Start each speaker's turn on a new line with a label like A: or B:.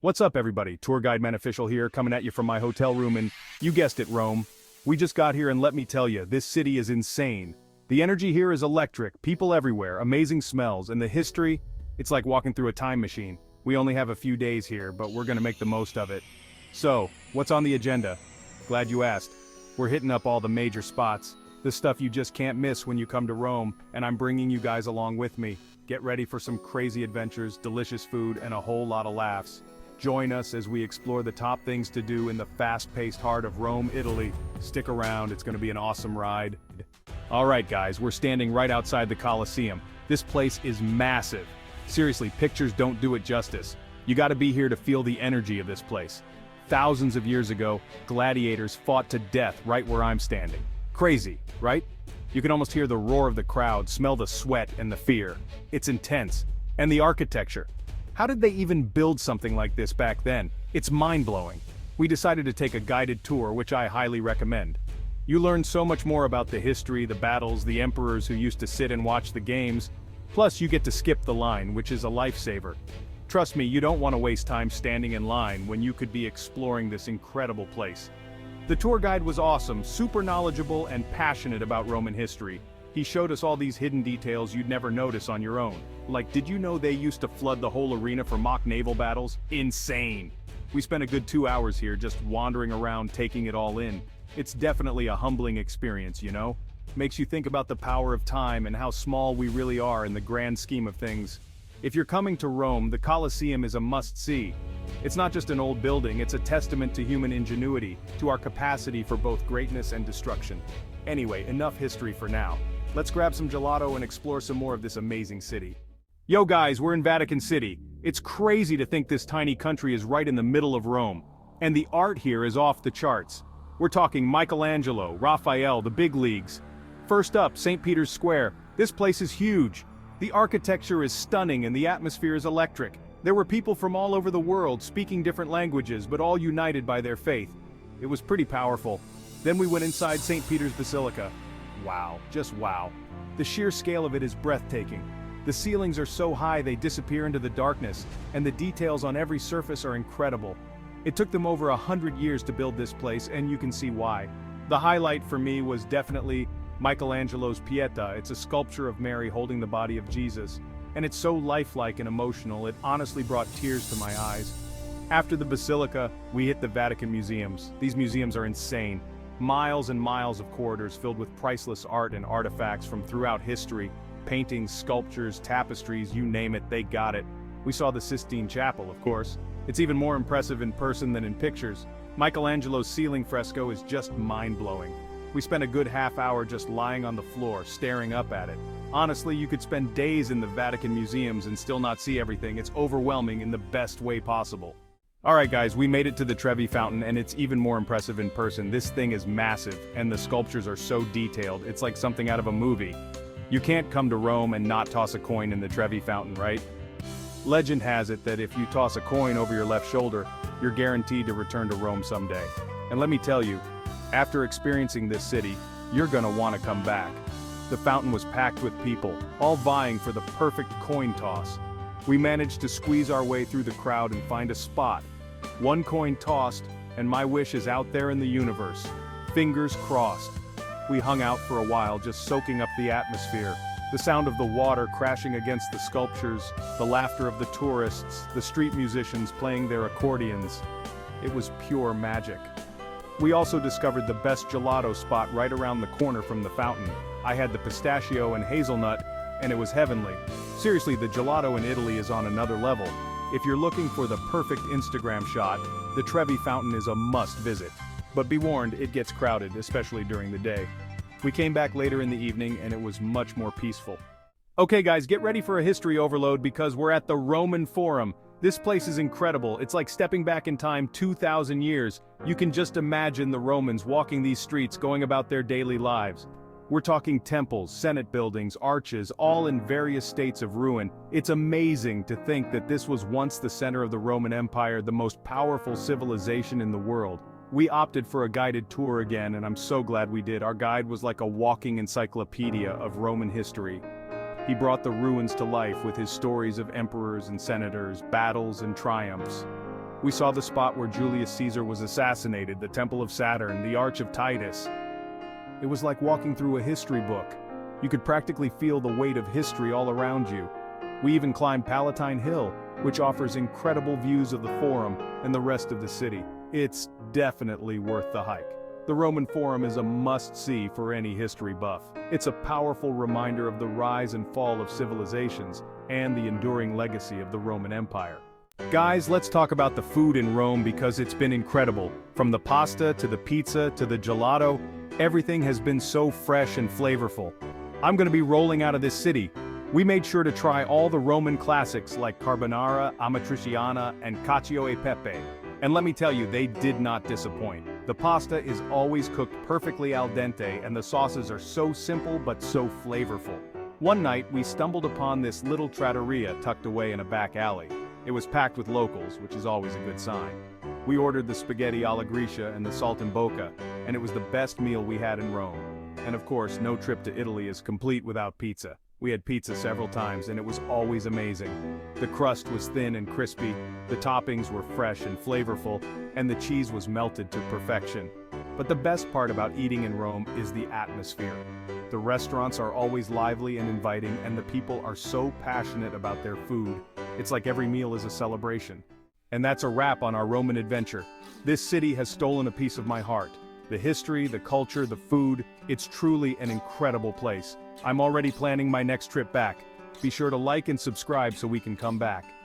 A: What's up, everybody? Tour Guide Man Official here, coming at you from my hotel room in, you guessed it, Rome. We just got here and let me tell you, this city is insane. The energy here is electric, people everywhere, amazing smells, and the history, it's like walking through a time machine. We only have a few days here, but we're gonna make the most of it. So, what's on the agenda? Glad you asked. We're hitting up all the major spots, the stuff you just can't miss when you come to Rome, and I'm bringing you guys along with me. Get ready for some crazy adventures, delicious food, and a whole lot of laughs. Join us as we explore the top things to do in the fast-paced heart of Rome, Italy. Stick around, it's gonna be an awesome ride. Alright guys, we're standing right outside the Coliseum. This place is massive. Seriously, pictures don't do it justice. You gotta be here to feel the energy of this place. Thousands of years ago, gladiators fought to death right where I'm standing. Crazy, right? You can almost hear the roar of the crowd, smell the sweat and the fear. It's intense. And the architecture. How did they even build something like this back then? It's mind-blowing. We decided to take a guided tour, which I highly recommend. You learn so much more about the history, the battles, the emperors who used to sit and watch the games. Plus, you get to skip the line, which is a lifesaver. Trust me, you don't want to waste time standing in line when you could be exploring this incredible place. The tour guide was awesome, super knowledgeable, and passionate about Roman history. He showed us all these hidden details you'd never notice on your own. Like, did you know they used to flood the whole arena for mock naval battles? Insane! We spent a good 2 hours here just wandering around taking it all in. It's definitely a humbling experience, you know? Makes you think about the power of time and how small we really are in the grand scheme of things. If you're coming to Rome, the Coliseum is a must-see. It's not just an old building, it's a testament to human ingenuity, to our capacity for both greatness and destruction. Anyway, enough history for now. Let's grab some gelato and explore some more of this amazing city. Yo guys, we're in Vatican City. It's crazy to think this tiny country is right in the middle of Rome. And the art here is off the charts. We're talking Michelangelo, Raphael, the big leagues. First up, St. Peter's Square. This place is huge. The architecture is stunning and the atmosphere is electric. There were people from all over the world speaking different languages, but all united by their faith. It was pretty powerful. Then we went inside St. Peter's Basilica. Wow, just wow. The sheer scale of it is breathtaking. The ceilings are so high they disappear into the darkness, and the details on every surface are incredible. It took them over 100 years to build this place, and you can see why. The highlight for me was definitely Michelangelo's Pieta. It's a sculpture of Mary holding the body of Jesus, and it's so lifelike and emotional, it honestly brought tears to my eyes. After the Basilica, we hit the Vatican Museums. These museums are insane. Miles and miles of corridors filled with priceless art and artifacts from throughout history. Paintings, sculptures, tapestries, you name it, they got it. We saw the Sistine Chapel, of course. It's even more impressive in person than in pictures. Michelangelo's ceiling fresco is just mind-blowing. We spent a good half hour just lying on the floor, staring up at it. Honestly, you could spend days in the Vatican Museums and still not see everything. It's overwhelming in the best way possible. Alright guys, we made it to the Trevi Fountain and it's even more impressive in person. This thing is massive, and the sculptures are so detailed, it's like something out of a movie. You can't come to Rome and not toss a coin in the Trevi Fountain, right? Legend has it that if you toss a coin over your left shoulder, you're guaranteed to return to Rome someday. And let me tell you, after experiencing this city, you're gonna want to come back. The fountain was packed with people, all vying for the perfect coin toss. We managed to squeeze our way through the crowd and find a spot. One coin tossed, and my wish is out there in the universe. Fingers crossed. We hung out for a while just soaking up the atmosphere. The sound of the water crashing against the sculptures, the laughter of the tourists, the street musicians playing their accordions. It was pure magic. We also discovered the best gelato spot right around the corner from the fountain. I had the pistachio and hazelnut, and it was heavenly. Seriously, the gelato in Italy is on another level. If you're looking for the perfect Instagram shot, the Trevi Fountain is a must visit. But be warned, it gets crowded, especially during the day. We came back later in the evening and it was much more peaceful. Okay guys, get ready for a history overload because we're at the Roman Forum. This place is incredible. It's like stepping back in time 2,000 years. You can just imagine the Romans walking these streets going about their daily lives. We're talking temples, senate buildings, arches, all in various states of ruin. It's amazing to think that this was once the center of the Roman Empire, the most powerful civilization in the world. We opted for a guided tour again, and I'm so glad we did. Our guide was like a walking encyclopedia of Roman history. He brought the ruins to life with his stories of emperors and senators, battles and triumphs. We saw the spot where Julius Caesar was assassinated, the Temple of Saturn, the Arch of Titus. It was like walking through a history book. You could practically feel the weight of history all around you. We even climbed Palatine Hill, which offers incredible views of the Forum and the rest of the city. It's definitely worth the hike. The Roman Forum is a must-see for any history buff. It's a powerful reminder of the rise and fall of civilizations and the enduring legacy of the Roman Empire. Guys, let's talk about the food in Rome because it's been incredible. From the pasta to the pizza to the gelato, everything has been so fresh and flavorful. I'm going to be rolling out of this city. We made sure to try all the Roman classics like carbonara, amatriciana, and cacio e pepe. And let me tell you, they did not disappoint. The pasta is always cooked perfectly al dente and the sauces are so simple but so flavorful. One night, we stumbled upon this little trattoria tucked away in a back alley. It was packed with locals, which is always a good sign. We ordered the spaghetti alla Grecia and the saltimbocca, and it was the best meal we had in Rome. And of course, no trip to Italy is complete without pizza. We had pizza several times and it was always amazing. The crust was thin and crispy, the toppings were fresh and flavorful, and the cheese was melted to perfection. But the best part about eating in Rome is the atmosphere. The restaurants are always lively and inviting, and the people are so passionate about their food. It's like every meal is a celebration. And that's a wrap on our Roman adventure. This city has stolen a piece of my heart. The history, the culture, the food, it's truly an incredible place. I'm already planning my next trip back. Be sure to like and subscribe so we can come back.